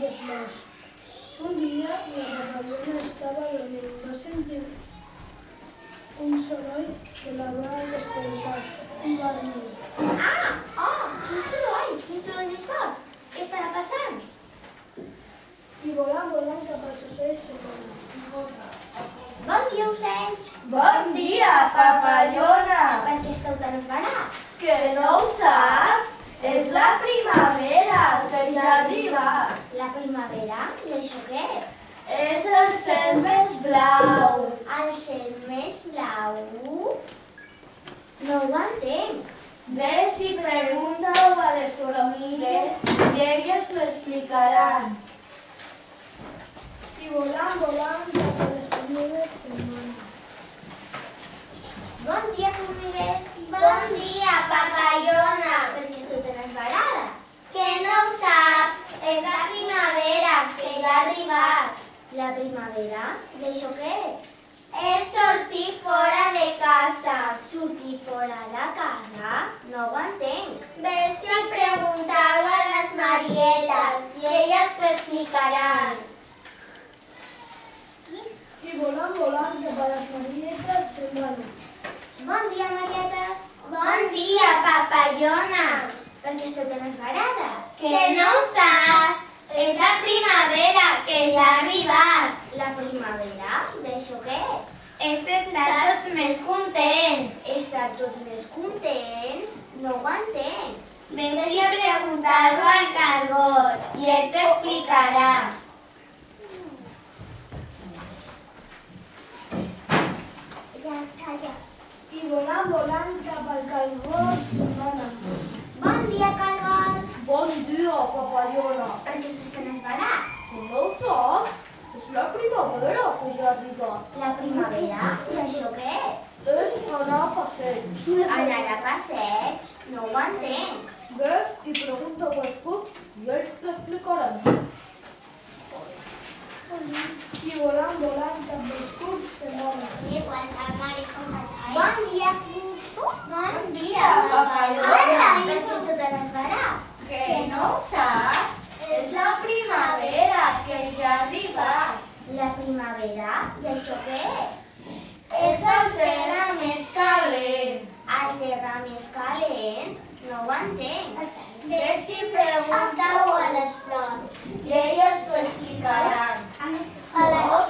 de flors. Un dia la papallona estava dormint. Va sentir un soroll que la va despertar i va dir: Quin soroll! Quin soroll més fort! Què estarà passant? I volant cap als ocells se'n va anar. Bon dia, ocells! Bon dia, papallona! Per què esteu tan esverats? Que no ho saps? És la primavera, que ja ha arribat. La primavera? I això què és? És el cel més blau. El cel més blau? No ho entenc. Ves i pregunta-ho a les formigues i elles t'ho explicaran. I volant cap a les formigues se'n va anar. Bon dia, formiguers! Bon dia, papallona! Per què esteu tan esverades? Que no ho sap! És la primavera, que ja ha arribat. La primavera? I això què és? És sortir fora de casa. Sortir fora de casa? No ho entenc. Ves i preguntau a les Marietes i elles t'ho explicaran. I volant cap a les Marietes se'n va anar. Bon dia, Marietes. Bon dia, papallona. Per què esteu tan esverades? Que no ho saps. És la primavera, que ja ha arribat. La primavera? D'això què és? És estar tots més contents. Estar tots més contents? No ho entenc. Ves a preguntar-ho al Cargol i ell t'ho explicarà. I volant cap al Cargol se'n va anar. Bon dia, Cargol. Bon dia, papallona. Per què estàs tan esverat? Que no ho saps? És la primavera, que ja ha arribat. La primavera? I això què és? És anar a passeig. Anar a passeig? No ho entenc. Ves i pregunta pels cucs i ells t'explicaran. I volant cap als cucs se'n va anar. Bon dia, cucs. Bon dia, papallona. Per què esteu tan esverats? Que no ho saps? És la primavera, que ja ha arribat. La primavera? I això què és? És el terra més calent. El terra més calent? No ho entenc. Ves i pregunta-ho a les flors i elles t'ho explicaran. A les flors?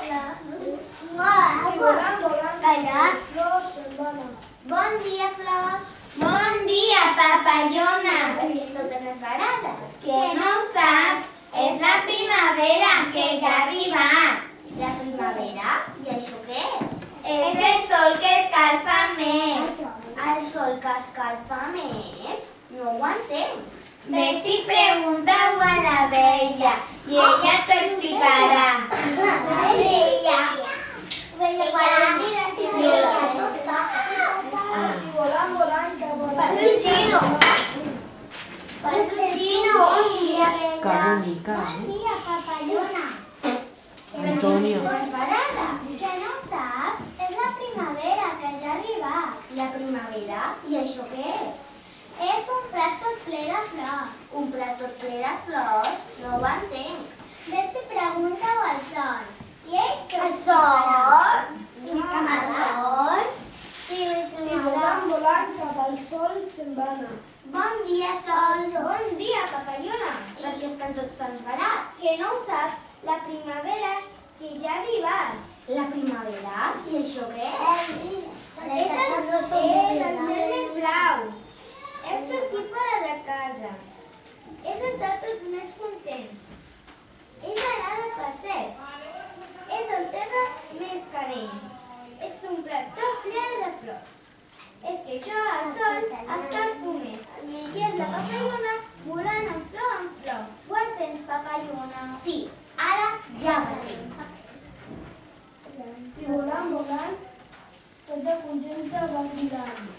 I volant cap a les flors se'n va anar. Bon dia, flors. Bon dia, papallona. Per què esteu tan esverades? Que no ho saps. És la primavera, que ja ha arribat. La primavera? I això què és? És el sol que escalfa més. El sol que escalfa més? No ho entenc. Ves i pregunta-ho a la vella i ella t'ho explicarà. La vella. I volant cap a les Patrocino. Bon dia, vella. Caronica. Bon dia, papallona. Antonio. Esverada. Que no saps? És la primavera, que ja ha arribat. La primavera? I això què és? És un plat tot ple de flors. Un plat tot ple de flors? No ho entenc. Ves i pregunta-ho al sol. I ells què ho sol? El sol? Sí, I volant cap al sol se'n va anar. Bon dia, sol. Bon dia, papallona. Per què estan tots tan esverats? Que no ho saps, la primavera que ja ha arribat. La primavera? I això què és? És el cel més blau. És sortir fora de casa. És estar tots més contents. És anar de passeig. És el terra més calent. És un plat tot ple de flors. És que jo al sol escalfo més. I és la papallona volant en flor. Ho entens, papallona? Sí, ara ja ho entenc. I volant, tota contenta va cridant.